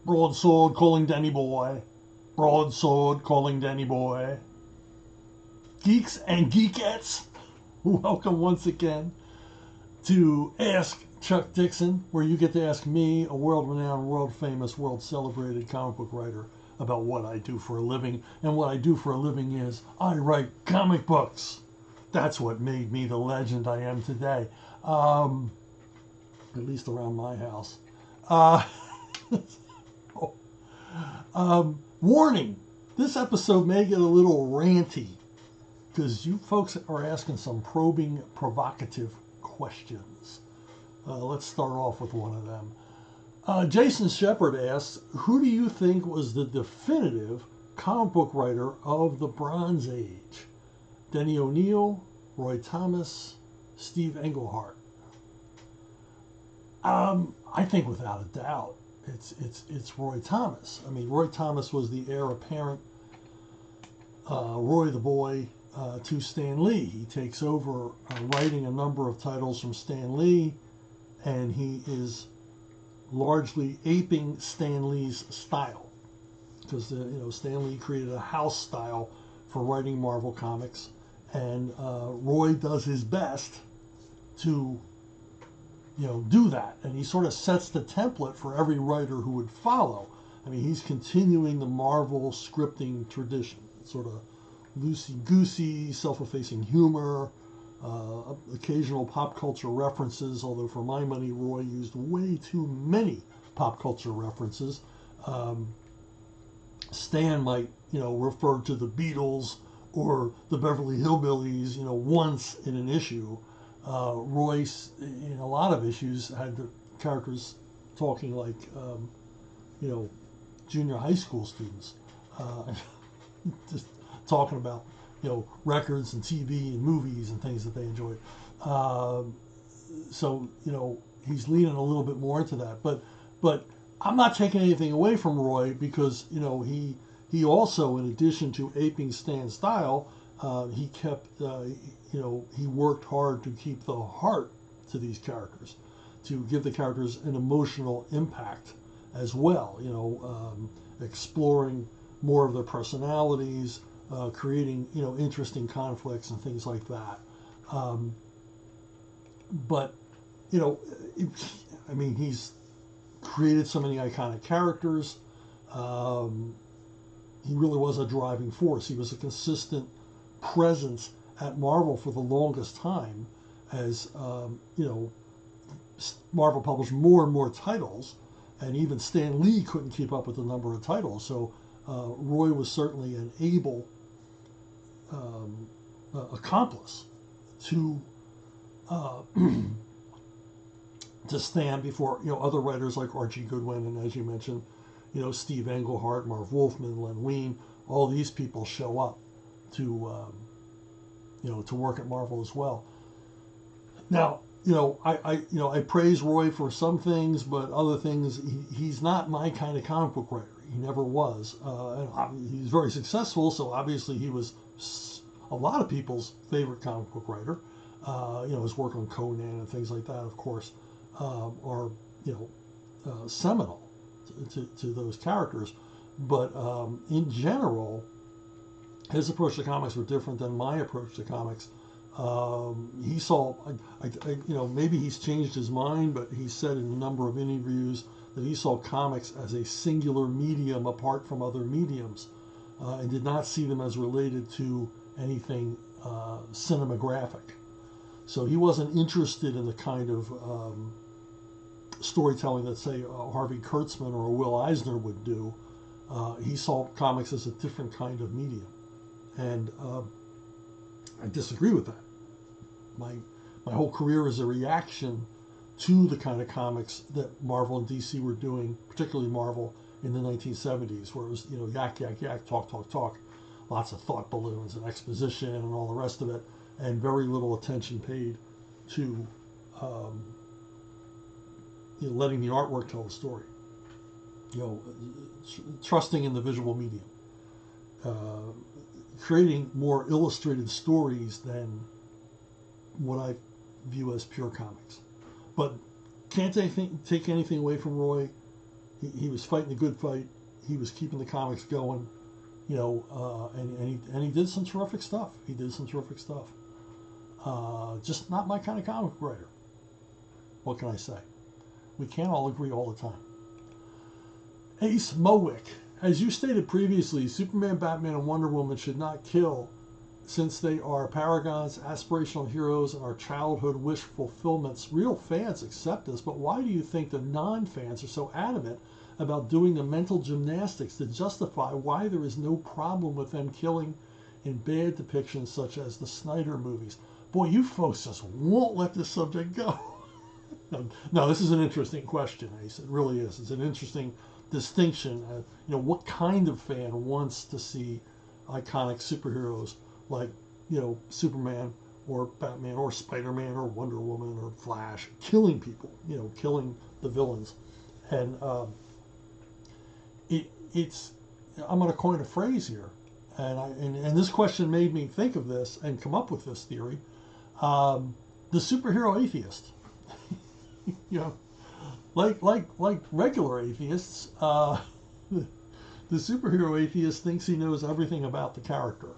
Broadsword calling Danny boy. Broadsword calling Danny boy. Geeks and geekettes, welcome once again to Ask Chuck Dixon, where you get to ask me, a world renowned, world famous, world celebrated comic book writer, about what I do for a living. And what I do for a living is I write comic books. That's what made me the legend I am today, at least around my house. Uh, Warning, this episode may get a little ranty because you folks are asking some probing, provocative questions. Let's start off with one of them. Jason Shepard asks, who do you think was the definitive comic book writer of the Bronze Age? Denny O'Neil, Roy Thomas, Steve Englehart? I think without a doubt, it's Roy Thomas. I mean, Roy Thomas was the heir apparent, Roy the Boy, to Stan Lee. He takes over writing a number of titles from Stan Lee, and he is largely aping Stan Lee's style, because Stan Lee created a house style for writing Marvel comics, and Roy does his best to do that, and he sort of sets the template for every writer who would follow. I mean, he's continuing the Marvel scripting tradition, sort of loosey-goosey, self-effacing humor, occasional pop culture references, although for my money, Roy used way too many pop culture references. Stan might, refer to the Beatles or the Beverly Hillbillies, once in an issue. Royce, in a lot of issues, had the characters talking like, junior high school students, just talking about, records and TV and movies and things that they enjoyed. So, he's leaning a little bit more into that. But I'm not taking anything away from Roy because, he also, in addition to aping Stan's style, he kept, he worked hard to keep the heart to these characters, to give the characters an emotional impact as well, exploring more of their personalities, creating, interesting conflicts and things like that. But, he's created so many iconic characters. He really was a driving force. He was a consistent presence at Marvel for the longest time, as Marvel published more and more titles, and even Stan Lee couldn't keep up with the number of titles. So Roy was certainly an able accomplice to to Stan before other writers like Archie Goodwin and, as you mentioned, Steve Englehart, Marv Wolfman, Len Wein, all these people show up to to work at Marvel as well. Now, I praise Roy for some things, but other things, he's not my kind of comic book writer. He never was. And he's very successful, so obviously he was a lot of people's favorite comic book writer. His work on Conan and things like that, of course, are seminal to those characters. But in general, his approach to comics were different than my approach to comics. He saw, maybe he's changed his mind, but he said in a number of interviews that he saw comics as a singular medium apart from other mediums, and did not see them as related to anything cinematographic. So he wasn't interested in the kind of storytelling that, say, Harvey Kurtzman or Will Eisner would do. He saw comics as a different kind of medium. And I disagree with that. My whole career is a reaction to the kind of comics that Marvel and DC were doing, particularly Marvel in the 1970s, where it was, yak, yak, yak, talk, talk, talk, lots of thought balloons and exposition and all the rest of it, and very little attention paid to letting the artwork tell the story. Trusting in the visual medium. Creating more illustrated stories than what I view as pure comics. But can't take anything away from Roy. he was fighting a good fight. He was keeping the comics going, and he did some terrific stuff. He did some terrific stuff. Just not my kind of comic writer. What can I say? We can't all agree all the time. Ace Mowick, as you stated previously, Superman, Batman, and Wonder Woman should not kill, since they are paragons, aspirational heroes, and our childhood wish fulfillments. Real fans accept this, but why do you think the non-fans are so adamant about doing the mental gymnastics to justify why there is no problem with them killing in bad depictions such as the Snyder movies? Boy, you folks just won't let this subject go. No, this is an interesting question, Ace. It really is. It's an interesting distinction. What kind of fan wants to see iconic superheroes like, Superman or Batman or Spider-Man or Wonder Woman or Flash killing people, killing the villains? And I'm going to coin a phrase here, and this question made me think of this and come up with this theory. The superhero atheist. Like regular atheists, the superhero atheist thinks he knows everything about the character,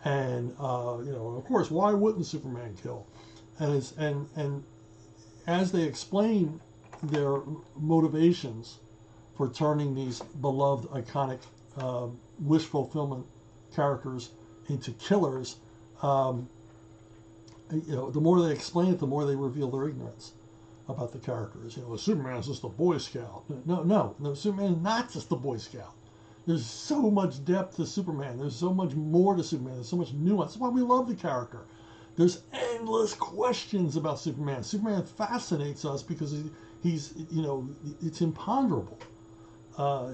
and of course, why wouldn't Superman kill? And as they explain their motivations for turning these beloved, iconic, wish fulfillment characters into killers, the more they explain it, the more they reveal their ignorance about the characters. Superman is just a Boy Scout. No, Superman is not just a Boy Scout. There's so much depth to Superman. There's so much more to Superman. There's so much nuance. That's why we love the character. There's endless questions about Superman. Superman fascinates us because he's it's imponderable. All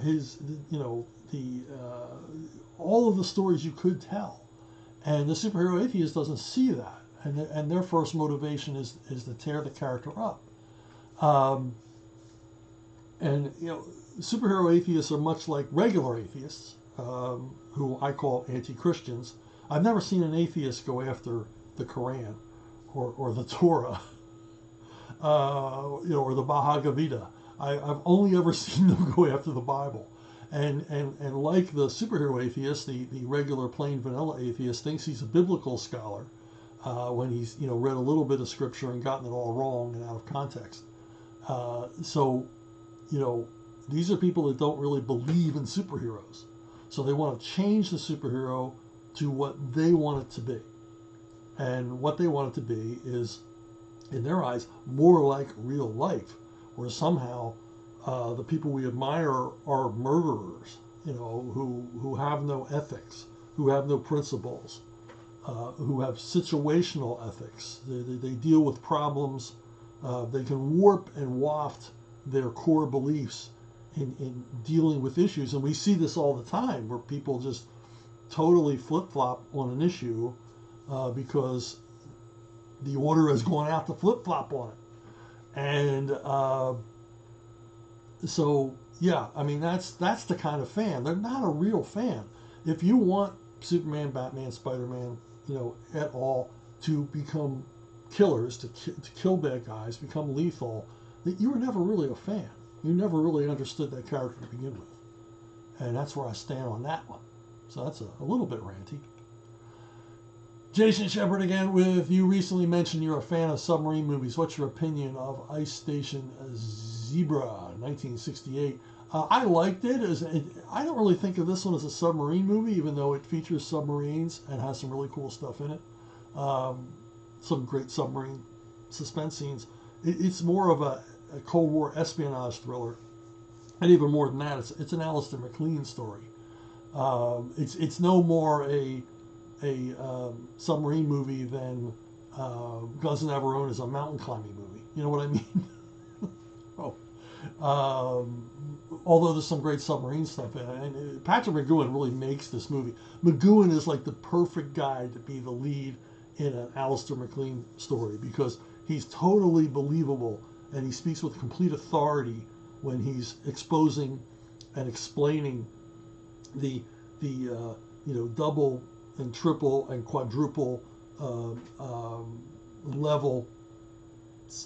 of the stories you could tell, and the superhero atheist doesn't see that, and their first motivation is to tear the character up. Superhero atheists are much like regular atheists, who I call anti-Christians. I've never seen an atheist go after the Quran or the Torah, or the Bhagavad Gita. I've only ever seen them go after the Bible. And like the superhero atheist, the regular plain vanilla atheist thinks he's a biblical scholar when he's read a little bit of scripture and gotten it all wrong and out of context. These are people that don't really believe in superheroes. So they want to change the superhero to what they want it to be. And what they want it to be is, in their eyes, more like real life, where somehow the people we admire are murderers, who have no ethics, who have no principles, who have situational ethics. They deal with problems. They can warp and waft their core beliefs in dealing with issues. And we see this all the time, where people just totally flip-flop on an issue because the order has gone out to flip-flop on it. And that's the kind of fan. They're not a real fan. If you want Superman, Batman, Spider-Man, at all to become killers, to kill bad guys, become lethal, that you were never really a fan. You never really understood that character to begin with. And that's where I stand on that one. So that's a little bit ranty. Jason Shepard again with, you recently mentioned you're a fan of submarine movies. What's your opinion of Ice Station Zebra, 1968? I liked it. I don't really think of this one as a submarine movie, even though it features submarines and has some really cool stuff in it. Some great submarine suspense scenes. It's more of a Cold War espionage thriller. And even more than that, it's an Alistair McLean story. It's no more a submarine movie than Guns N' Navarone is a mountain climbing movie. You know what I mean? Although there's some great submarine stuff in it. And Patrick McGoohan really makes this movie. McGoohan is like the perfect guy to be the lead in an Alistair McLean story, because he's totally believable and he speaks with complete authority when he's exposing and explaining the double and triple and quadruple level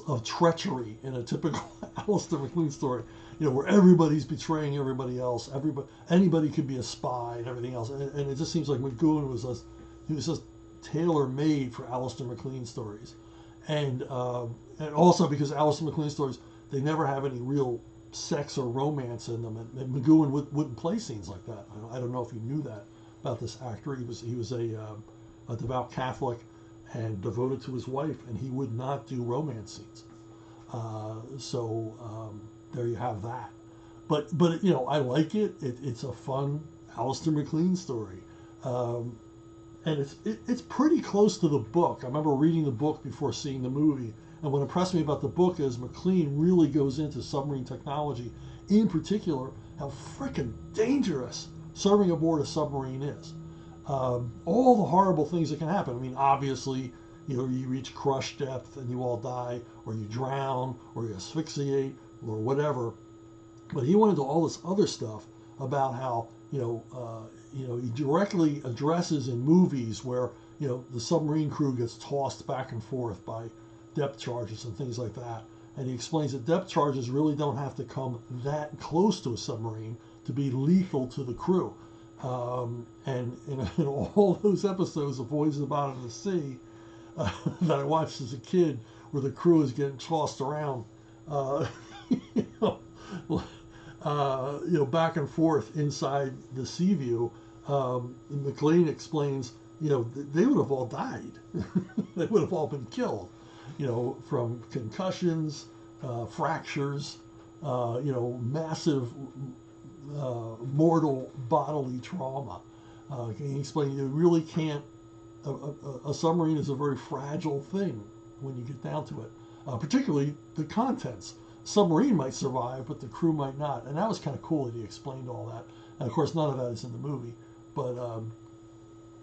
of treachery in a typical Alistair McLean story, where everybody's betraying everybody else. Anybody could be a spy and everything else. And it just seems like McGowan was just tailor made for Alistair McLean stories. And also because Alistair McLean stories, they never have any real sex or romance in them. And McGowan wouldn't play scenes like that. I don't know if you knew that about this actor. He was a devout Catholic and devoted to his wife, and he would not do romance scenes. So there you have that. But I like it. It's a fun Alistair McLean story, and it's pretty close to the book. I remember reading the book before seeing the movie, and what impressed me about the book is McLean really goes into submarine technology, in particular how freaking dangerous serving aboard a submarine is. All the horrible things that can happen. I mean, obviously, you reach crush depth and you all die, or you drown, or you asphyxiate, or whatever. But he went into all this other stuff about how he directly addresses in movies where the submarine crew gets tossed back and forth by depth charges and things like that. And he explains that depth charges really don't have to come that close to a submarine to be lethal to the crew. And in all those episodes of Voyage to the Bottom of the Sea that I watched as a kid, where the crew is getting tossed around, back and forth inside the Sea View, McLean explains, they would have all died. They would have all been killed, from concussions, fractures, massive mortal bodily trauma. He explained you really can't. A submarine is a very fragile thing when you get down to it, particularly the contents. Submarine might survive, but the crew might not, and that was kind of cool that he explained all that. And of course, none of that is in the movie, but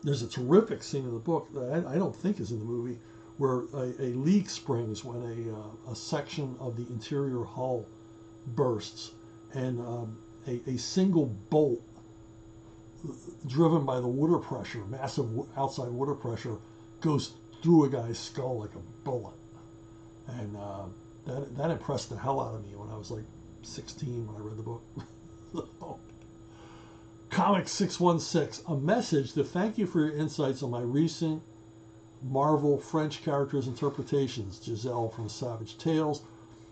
there's a terrific scene in the book that I don't think is in the movie, where a leak springs when a section of the interior hull bursts, and a single bolt driven by the water pressure, massive outside water pressure, goes through a guy's skull like a bullet. And that impressed the hell out of me when I was like 16 when I read the book. Comic 616, a message to thank you for your insights on my recent Marvel French characters interpretations. Giselle from Savage Tales,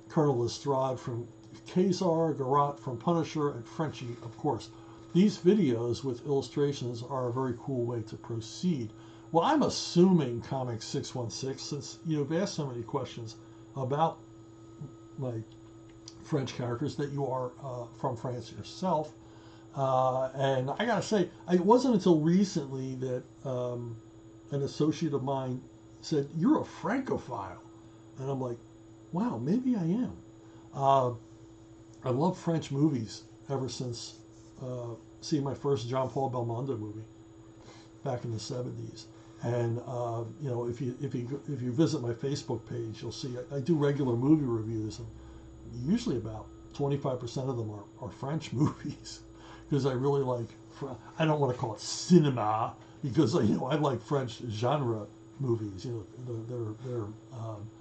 Colonel Lestrade from Kazar, Garrot from Punisher, and Frenchie, of course. These videos with illustrations are a very cool way to proceed. Well, I'm assuming Comic 616, since you've asked so many questions about my French characters, that you are from France yourself. And I gotta say, it wasn't until recently that an associate of mine said, "You're a Francophile." And I'm like, wow, maybe I am. I love French movies ever since seeing my first Jean Paul Belmondo movie back in the 70s. And if you visit my Facebook page, you'll see I do regular movie reviews, and usually about 25% of them are French movies, because I really like. I don't want to call it cinema, because I like French genre movies. They're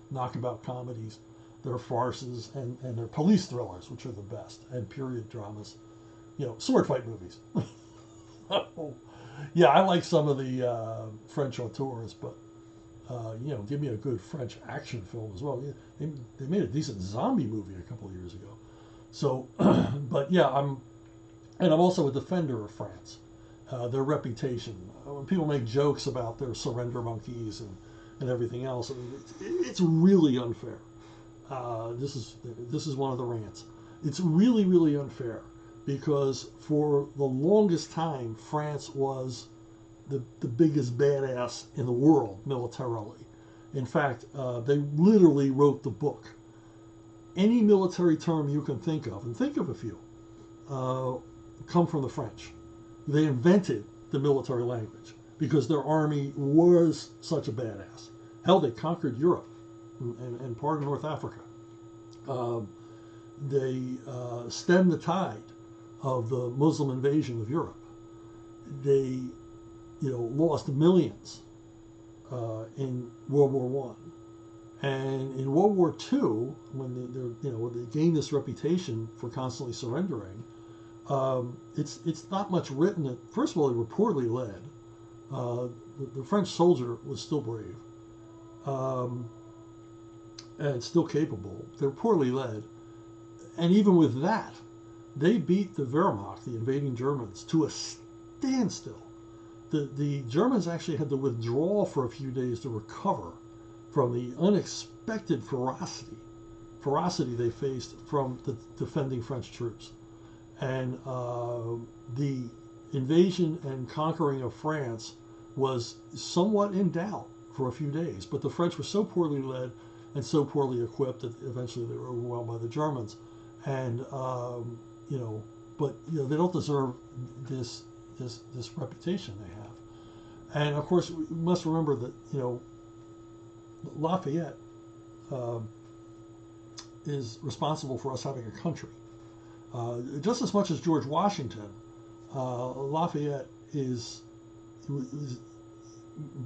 knockabout comedies, they're farces, and they're police thrillers, which are the best, and period dramas. Sword fight movies. Yeah, I like some of the French auteurs, but give me a good French action film as well. They made a decent zombie movie a couple of years ago. So, but yeah, I'm also a defender of France. Their reputation. When people make jokes about their surrender monkeys and everything else, it's really unfair. This is one of the rants. It's really, really unfair, because for the longest time, France was the biggest badass in the world militarily. In fact, they literally wrote the book. Any military term you can think of, and think of a few, come from the French. They invented the military language because their army was such a badass. Hell, they conquered Europe and part of North Africa. They stemmed the tide of the Muslim invasion of Europe. They, lost millions in World War I, And in World War II, when they gained this reputation for constantly surrendering, it's not much written that, first of all, they were poorly led. The French soldier was still brave, and still capable. They were poorly led. And even with that, they beat the Wehrmacht, the invading Germans, to a standstill. The Germans actually had to withdraw for a few days to recover from the unexpected ferocity they faced from the defending French troops. And the invasion and conquering of France was somewhat in doubt for a few days, but the French were so poorly led and so poorly equipped that eventually they were overwhelmed by the Germans. And but they don't deserve this reputation they have. And of course, we must remember that Lafayette is responsible for us having a country. Just as much as George Washington, Lafayette is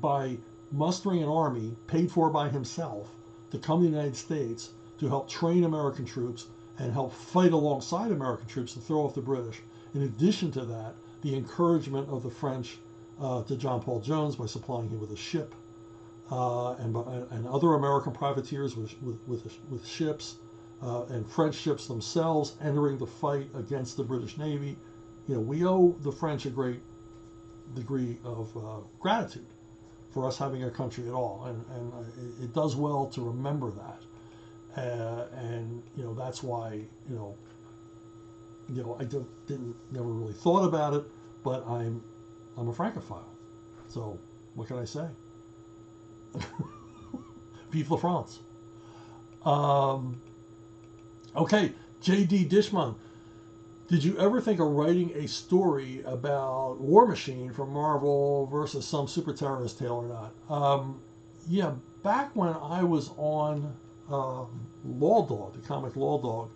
by mustering an army paid for by himself to come to the United States to help train American troops and help fight alongside American troops to throw off the British. In addition to that, the encouragement of the French to John Paul Jones by supplying him with a ship, and other American privateers with ships, and French ships themselves entering the fight against the British Navy. We owe the French a great degree of gratitude for us having a country at all, and it does well to remember that. And that's why I never really thought about it, but I'm a Francophile, so what can I say? Vive la France. Okay, J.D. Dishman, did you ever think of writing a story about War Machine from Marvel versus some super terrorist tale or not? Yeah, back when I was on Law Dog, the comic Law Dog,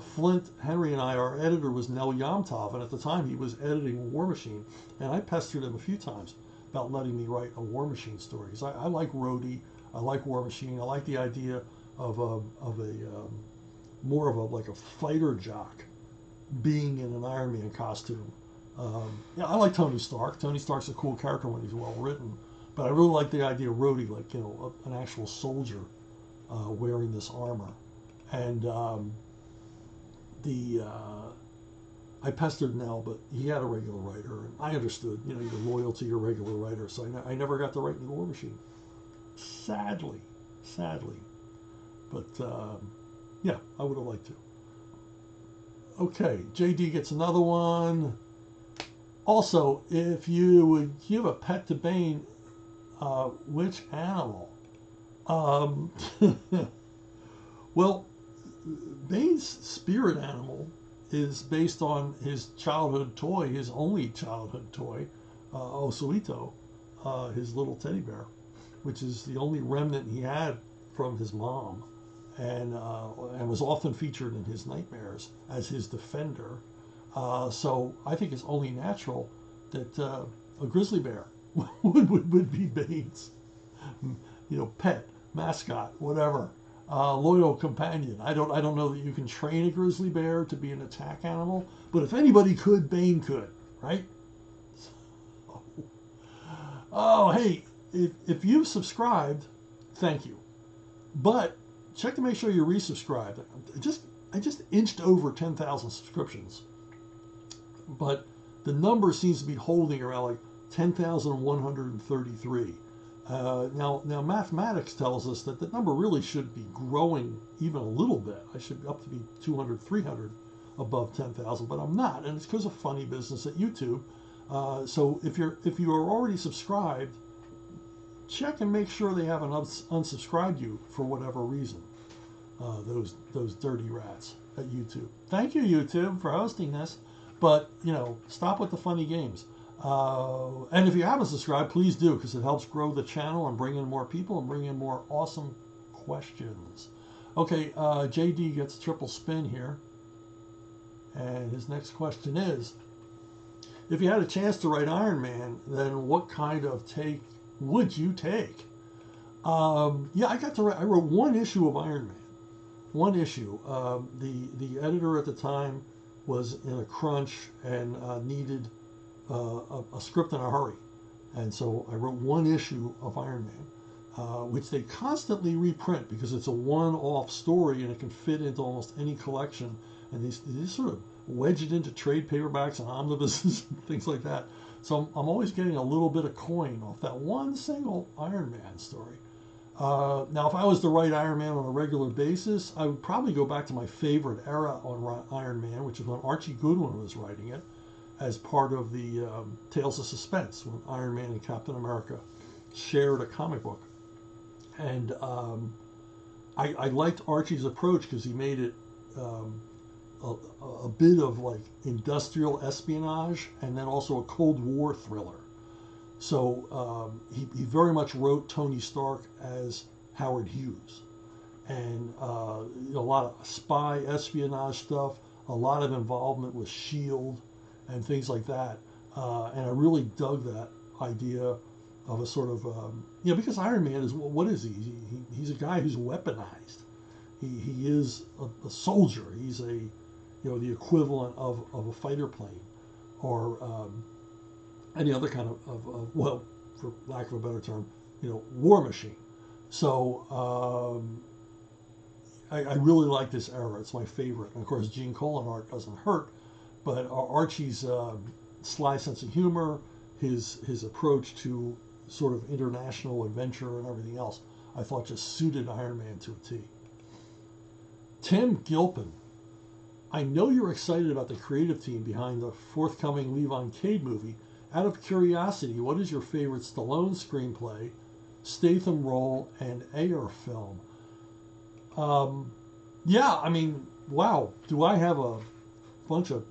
Flint Henry and our editor was Nel Yomtov, and at the time he was editing War Machine, and I pestered him a few times about letting me write a War Machine story, because I like Rhodey, I like War Machine, I like the idea of a more of like a fighter jock being in an Iron Man costume. I like Tony Stark. Tony Stark's a cool character when he's well written, but I really like the idea of Rhodey, like an actual soldier wearing this armor. And I pestered Nell, but he had a regular writer, and I understood, you're loyal to your regular writer, so I never got to write in the War Machine. Sadly. But yeah, I would have liked to. Okay, JD gets another one. Also, if you would give a pet to Bane, which animal? Well, Bane's spirit animal is based on his childhood toy, his only childhood toy, Osuito, his little teddy bear, which is the only remnant he had from his mom, and was often featured in his nightmares as his defender. So I think it's only natural that a grizzly bear would be Bane's, pet, mascot, whatever. Loyal companion. I don't know that you can train a grizzly bear to be an attack animal, but if anybody could, Bane could, right? Oh, hey, if you've subscribed, thank you. But check to make sure you're resubscribed. I just inched over 10,000 subscriptions, but the number seems to be holding around like 10,133. Now mathematics tells us that the number really should be growing even a little bit. I should be up to be 200, 300 above 10,000, but I'm not, and it's because of funny business at YouTube. So if you are already subscribed, check and make sure they haven't unsubscribed you for whatever reason. Those dirty rats at YouTube. Thank you, YouTube, for hosting this, but stop with the funny games. And if you haven't subscribed, please do, because it helps grow the channel and bring in more people and bring in more awesome questions. Okay, JD gets triple spin here. And his next question is, if you had a chance to write Iron Man, then what kind of take would you take? Yeah, I wrote one issue of Iron Man. One issue. The editor at the time was in a crunch and needed a script in a hurry, and so I wrote one issue of Iron Man, which they constantly reprint because it's a one-off story and it can fit into almost any collection. And they sort of wedge it into trade paperbacks and omnibuses and things like that. So I'm always getting a little bit of coin off that one single Iron Man story. Now, if I was to write Iron Man on a regular basis, I would probably go back to my favorite era on Iron Man, which is when Archie Goodwin was writing it, as part of the Tales of Suspense, when Iron Man and Captain America shared a comic book. And I liked Archie's approach because he made it a bit of like industrial espionage and then also a Cold War thriller. So he very much wrote Tony Stark as Howard Hughes, and a lot of spy espionage stuff, a lot of involvement with S.H.I.E.L.D. and things like that. And I really dug that idea of a sort of, because Iron Man is, what is he? He's a guy who's weaponized. He is a soldier. He's the equivalent of a fighter plane or any other kind of, well, for lack of a better term, war machine. So I really like this era. It's my favorite. And of course, Gene Colan art doesn't hurt, but Archie's sly sense of humor, his approach to sort of international adventure and everything else, I thought just suited Iron Man to a T. Tim Gilpin. I know you're excited about the creative team behind the forthcoming Levon Cade movie. Out of curiosity, what is your favorite Stallone screenplay, Statham role, and Ayer film? Yeah, I mean, wow, do I have a bunch of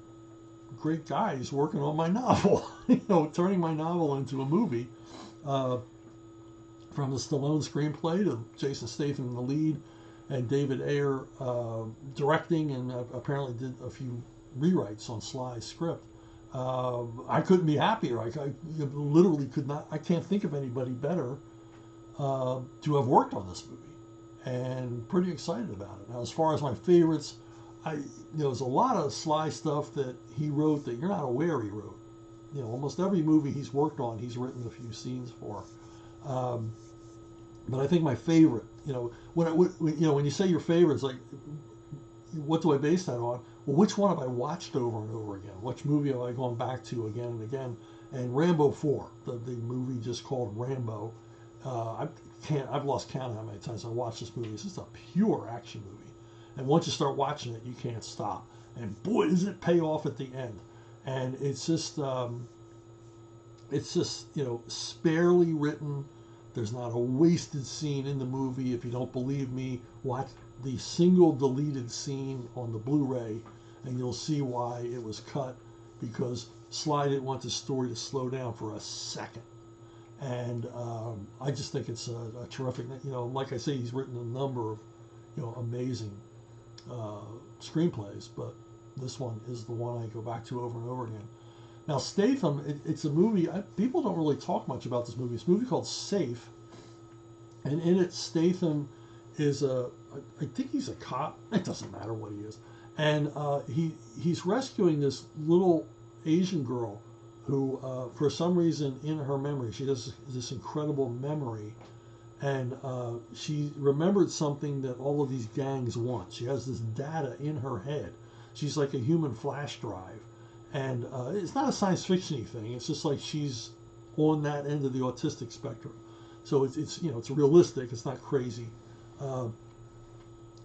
great guys working on my novel, turning my novel into a movie. From the Stallone screenplay to Jason Statham in the lead, and David Ayer directing, and apparently did a few rewrites on Sly's script. I couldn't be happier. I literally could not. I can't think of anybody better to have worked on this movie, and pretty excited about it. Now, as far as my favorites, there's a lot of Sly stuff that he wrote that you're not aware he wrote. Almost every movie he's worked on, he's written a few scenes for. But I think my favorite, when you say your favorites, like, what do I base that on? Well, which one have I watched over and over again? Which movie have I gone back to again and again? And Rambo 4, the movie just called Rambo. I've lost count of how many times I watched this movie. It's just a pure action movie. And once you start watching it, you can't stop. And boy, does it pay off at the end. And it's just sparely written. There's not a wasted scene in the movie. If you don't believe me, watch the single deleted scene on the Blu-ray, and you'll see why it was cut, because Sly didn't want the story to slow down for a second. And I just think it's a terrific, like I say, he's written a number of, amazing screenplays, but this one is the one I go back to over and over again. Now, Statham, it's a movie, people don't really talk much about this movie. It's a movie called Safe, and in it, Statham is I think he's a cop. It doesn't matter what he is. And he's rescuing this little Asian girl who, for some reason, in her memory, she has this incredible memory, and she remembered something that all of these gangs want. She has this data in her head. She's like a human flash drive. And it's not a science fiction-y thing. It's just like she's on that end of the autistic spectrum. So it's realistic. It's not crazy.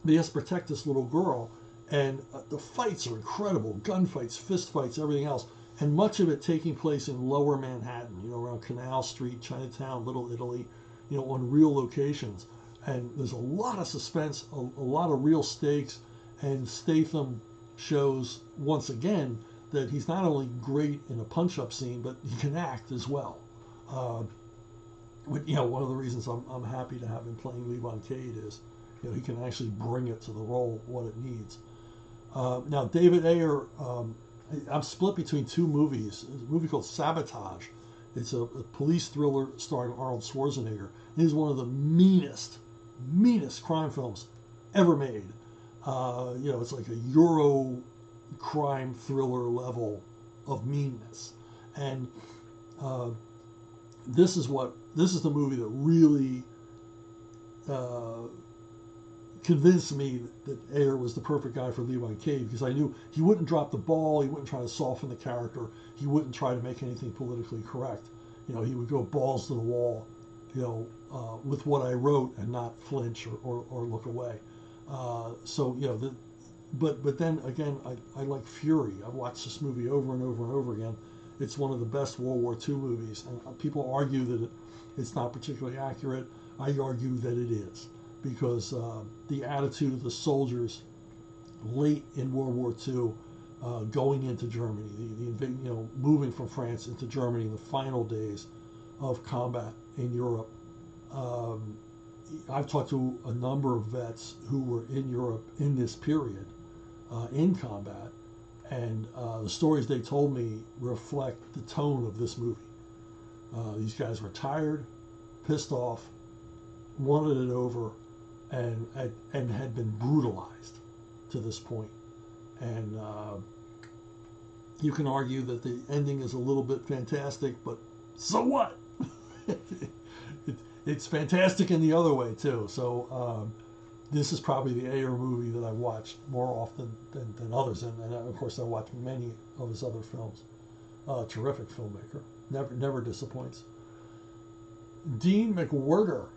They has to protect this little girl, and the fights are incredible. Gunfights, fist fights, everything else. And much of it taking place in lower Manhattan, around Canal Street, Chinatown, Little Italy, on real locations. And there's a lot of suspense, a lot of real stakes. And Statham shows, once again, that he's not only great in a punch-up scene, but he can act as well. One of the reasons I'm happy to have him playing Levon Cade is, he can actually bring it to the role what it needs. Now, David Ayer, I'm split between two movies. There's a movie called Sabotage. It's a police thriller starring Arnold Schwarzenegger. It is one of the meanest crime films ever made. It's like a Euro crime thriller level of meanness. And this is the movie that really convinced me that Ayer was the perfect guy for Levi Cave, because I knew he wouldn't drop the ball, he wouldn't try to soften the character, he wouldn't try to make anything politically correct. He would go balls to the wall, with what I wrote and not flinch or look away. But then again, I like Fury. I've watched this movie over and over and over again. It's one of the best World War II movies, and people argue that it's not particularly accurate. I argue that it is, because the attitude of the soldiers late in World War II, going into Germany, moving from France into Germany in the final days of combat in Europe. I've talked to a number of vets who were in Europe in this period, in combat, and the stories they told me reflect the tone of this movie. These guys were tired, pissed off, wanted it over, and had been brutalized to this point. And you can argue that the ending is a little bit fantastic, but so what? It's fantastic in the other way too. So this is probably the Ayer movie that I watched more often than others, and of course I watched many of his other films. Terrific filmmaker, never disappoints. Dean McWhirter.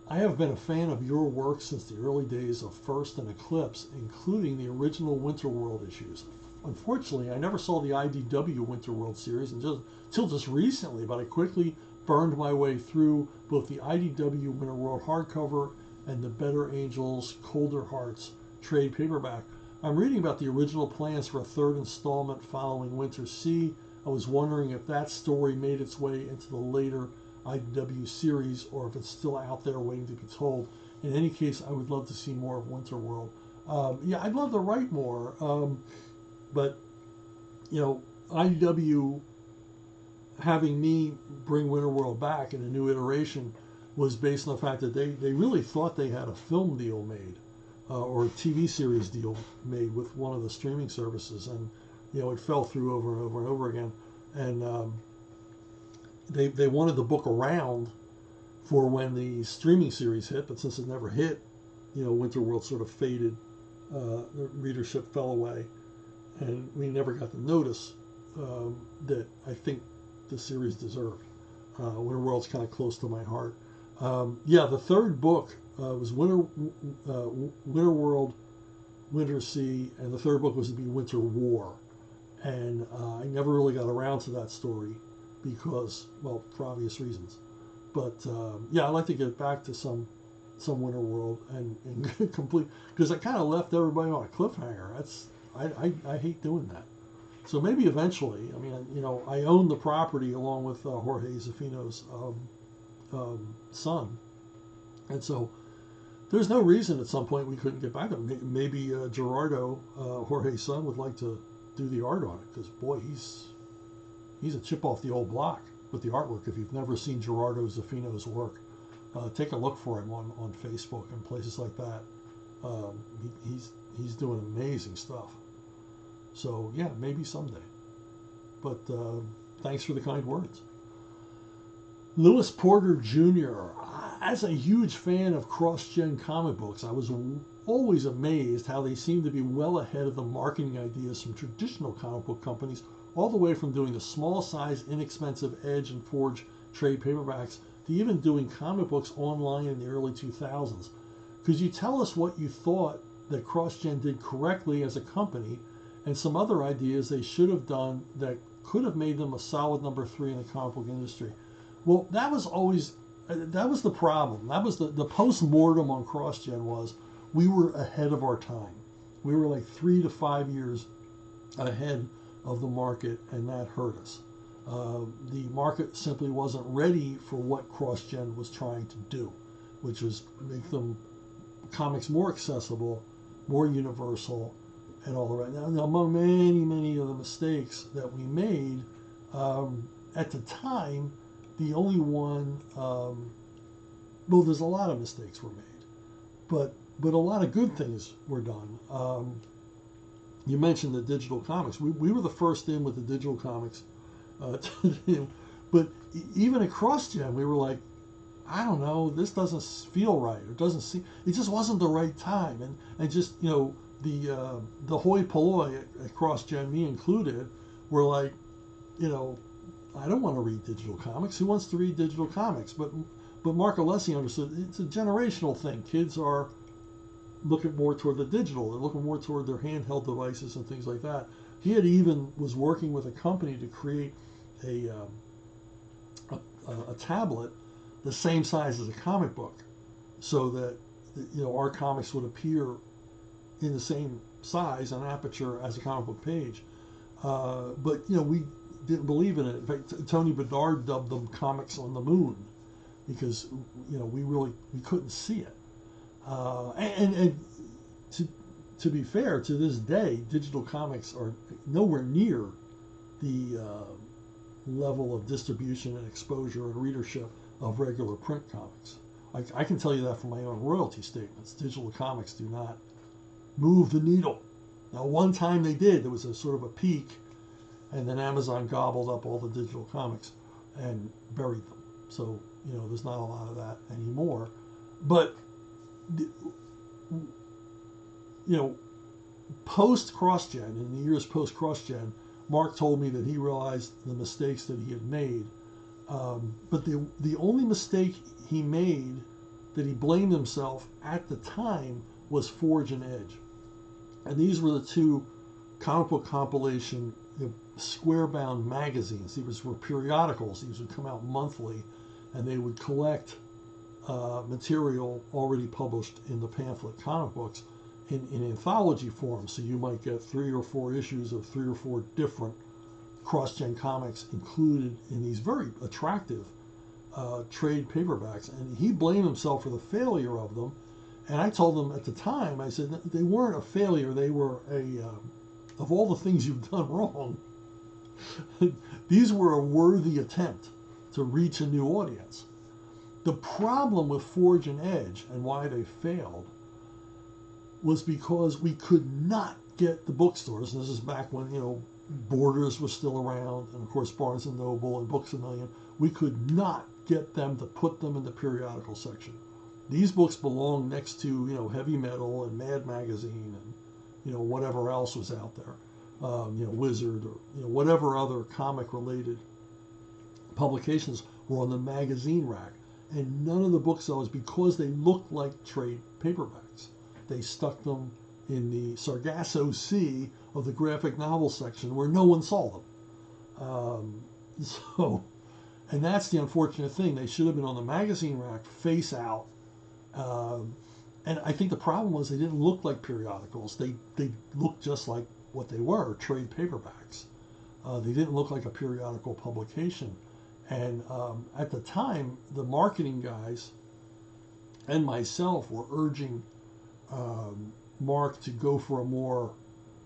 I have been a fan of your work since the early days of First and Eclipse, including the original Winterworld issues. Unfortunately, I never saw the IDW Winterworld series until just recently, but I quickly burned my way through both the IDW Winterworld hardcover and the Better Angels, Colder Hearts trade paperback. I'm reading about the original plans for a third installment following Winter Sea. I was wondering if that story made its way into the later IDW series, or if it's still out there waiting to be told. In any case, I would love to see more of Winterworld. I'd love to write more, but IDW having me bring Winterworld back in a new iteration was based on the fact that they really thought they had a film deal made, or a TV series deal made with one of the streaming services, and it fell through over and over and over again. And they wanted the book around for when the streaming series hit, but since it never hit, Winterworld sort of faded. The readership fell away, and we never got the notice that I think the series deserved. Winterworld's kind of close to my heart. The third book was Winterworld, Winter Sea, and the third book was to be Winter War. And I never really got around to that story because, well, for obvious reasons. But I'd like to get back to some Winterworld and complete, because I kind of left everybody on a cliffhanger. I hate doing that. So maybe eventually. I mean, I own the property along with Jorge Zafino's son, and so there's no reason at some point we couldn't get back. Maybe Gerardo, Jorge's son, would like to do the art on it, because boy, he's a chip off the old block with the artwork. If you've never seen Gerardo Zafino's work, take a look for him on Facebook and places like that. He's doing amazing stuff. So yeah, maybe someday. But thanks for the kind words. Lewis Porter Jr. As a huge fan of Crossgen comic books, I was always amazed how they seem to be well ahead of the marketing ideas from traditional comic book companies, all the way from doing the small size, inexpensive Edge and Forge trade paperbacks to even doing comic books online in the early 2000s. Could you tell us what you thought that Crossgen did correctly as a company, and some other ideas they should have done that could have made them a solid number 3 in the comic book industry? Well, that was the problem. That was the post-mortem on Crossgen was we were ahead of our time. We were like 3 to 5 years ahead of the market, and that hurt us. The market simply wasn't ready for what Crossgen was trying to do, which was make them comics more accessible, more universal, and all the rest. Now, among many of the mistakes that we made at the time, the only one. Well, there's a lot of mistakes were made, but a lot of good things were done. You mentioned the digital comics. We were the first in with the digital comics, but even at Crossgen, we were like, I don't know, this doesn't feel right. It doesn't seem. It just wasn't the right time, and just the hoi polloi at Crossgen, me included, were like, I don't want to read digital comics. Who wants to read digital comics? But Mark Alessi understood it's a generational thing. Kids are looking more toward the digital. They're looking more toward their handheld devices and things like that. He had even was working with a company to create a tablet the same size as a comic book, so that our comics would appear in the same size and aperture as a comic book page. But we didn't believe in it. In fact, Tony Bedard dubbed them comics on the moon, because we couldn't see it. And to be fair, to this day, digital comics are nowhere near the level of distribution and exposure and readership of regular print comics. I can tell you that from my own royalty statements. Digital comics do not move the needle. Now, one time they did. There was a sort of a peak, and then Amazon gobbled up all the digital comics and buried them. So, there's not a lot of that anymore. But, post Crossgen, in the years post Crossgen, Mark told me that he realized the mistakes that he had made. But the only mistake he made that he blamed himself at the time was Forge and Edge. And these were the two comic book compilation square-bound magazines. These were periodicals. These would come out monthly, and they would collect material already published in the pamphlet comic books in anthology form. So you might get 3 or 4 issues of 3 or 4 different Crossgen comics included in these very attractive trade paperbacks. And he blamed himself for the failure of them. And I told him at the time, I said, they weren't a failure. They were of all the things you've done wrong, these were a worthy attempt to reach a new audience. The problem with Forge and Edge and why they failed was because we could not get the bookstores, and this is back when, Borders was still around, and of course Barnes & Noble and Books A Million, we could not get them to put them in the periodical section. These books belong next to, Heavy Metal and Mad Magazine and, whatever else was out there, Wizard or, whatever other comic-related publications were on the magazine rack. And none of the booksellers, because they looked like trade paperbacks, they stuck them in the Sargasso Sea of the graphic novel section where no one saw them. And that's the unfortunate thing. They should have been on the magazine rack, face out. And I think the problem was they didn't look like periodicals. They looked just like what they were, trade paperbacks. They didn't look like a periodical publication. And at the time, the marketing guys and myself were urging Mark to go for a more,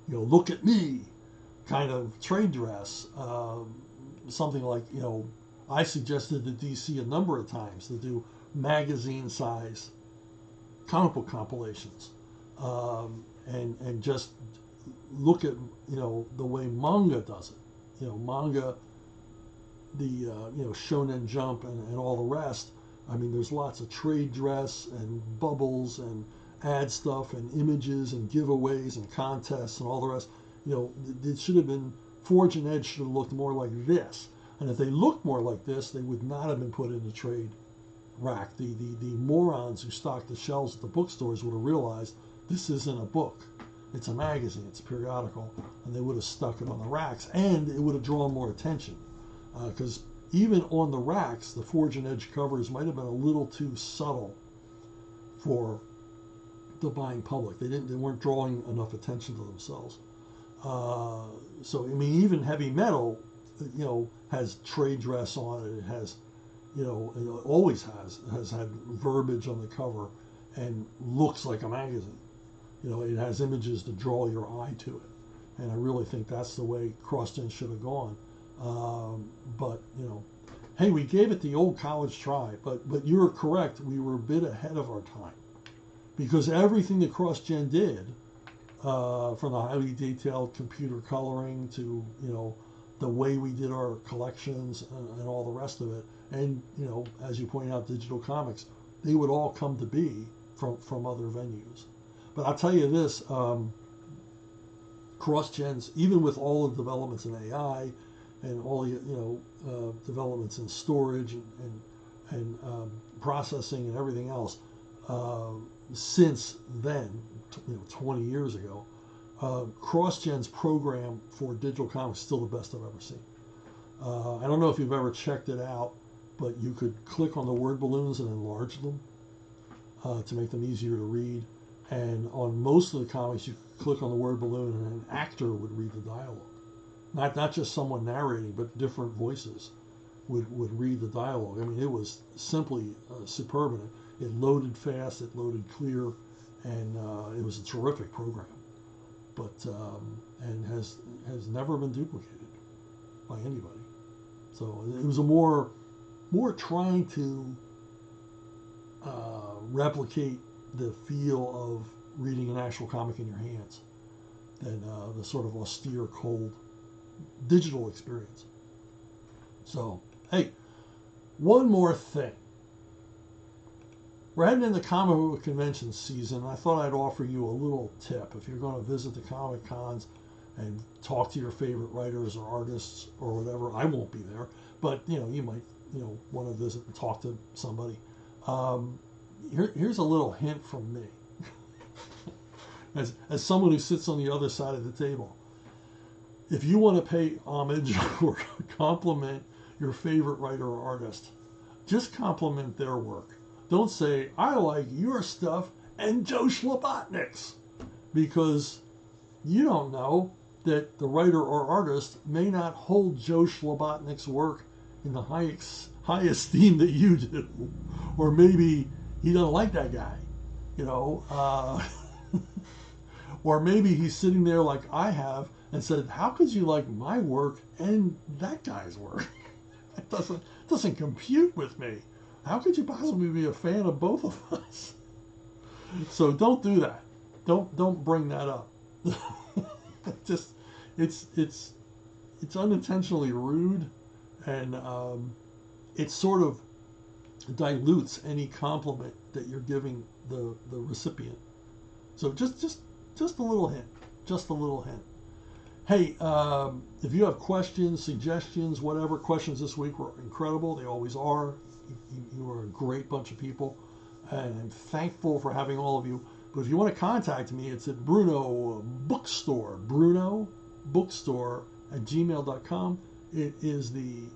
look at me kind of trade dress. Something like, I suggested to DC a number of times to do magazine size comic book compilations, and just look at, the way manga does it. Manga, the Shonen Jump and all the rest. I mean, there's lots of trade dress and bubbles and ad stuff and images and giveaways and contests and all the rest. It should have been, Forge and Edge should have looked more like this. And if they looked more like this, they would not have been put in the trade rack. The morons who stocked the shelves at the bookstores would have realized this isn't a book. It's a magazine, it's a periodical, and they would have stuck it on the racks, and it would have drawn more attention. Because even on the racks, the Forge and Edge covers might have been a little too subtle for the buying public. They weren't drawing enough attention to themselves. So I mean, even Heavy Metal, has trade dress on it. It has, it always has had verbiage on the cover, and looks like a magazine. It has images to draw your eye to it, and I really think that's the way Crossgen should have gone. But hey, we gave it the old college try, but you're correct. We were a bit ahead of our time because everything that Crossgen did, from the highly detailed computer coloring to the way we did our collections and all the rest of it, and as you point out, digital comics, they would all come to be from other venues. But I'll tell you this, Crossgen's, even with all the developments in AI and all the developments in storage and processing and everything else, since then, 20 years ago, Crossgen's program for digital comics is still the best I've ever seen. I don't know if you've ever checked it out, but you could click on the word balloons and enlarge them to make them easier to read. And on most of the comics, you could click on the word balloon and an actor would read the dialogue. Not just someone narrating, but different voices would read the dialogue. I mean, it was simply superb. And it loaded fast, it loaded clear, and it was a terrific program. But and has never been duplicated by anybody. So it was a more trying to replicate the feel of reading an actual comic in your hands than the sort of austere, cold digital experience. So, hey, one more thing. We're heading into comic book convention season. I thought I'd offer you a little tip. If you're going to visit the Comic Cons and talk to your favorite writers or artists or whatever, I won't be there, but you might want to visit and talk to somebody. Here's a little hint from me, as someone who sits on the other side of the table. If you want to pay homage or compliment your favorite writer or artist, just compliment their work. Don't say, I like your stuff and Joe Slobotnik's, because you don't know that the writer or artist may not hold Joe Slobotnik's work in the high esteem that you do. Or maybe he doesn't like that guy, or maybe he's sitting there like I have and said, how could you like my work and that guy's work? It doesn't compute with me. How could you possibly be a fan of both of us? So don't do that. Don't bring that up. Just it's unintentionally rude, and it sort of dilutes any compliment that you're giving the recipient. So just a little hint. Just a little hint. Hey, if you have questions, suggestions, whatever, questions this week were incredible. They always are. You are a great bunch of people, and I'm thankful for having all of you. But if you want to contact me, it's at Bruno Bookstore, brunobookstore@gmail.com. It is the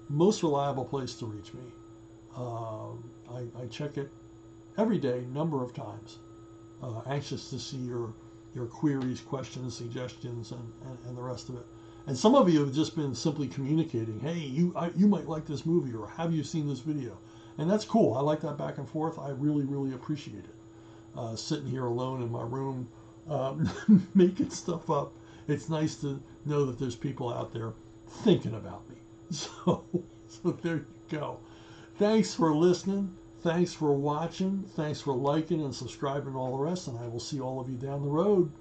most reliable place to reach me. I check it every day, number of times. Anxious to see your queries, questions, suggestions, and the rest of it. And some of you have just been simply communicating, hey, you might like this movie, or have you seen this video? And that's cool. I like that back and forth. I really, really appreciate it. Sitting here alone in my room, making stuff up. It's nice to know that there's people out there thinking about me. So there you go. Thanks for listening. Thanks for watching. Thanks for liking and subscribing and all the rest. And I will see all of you down the road.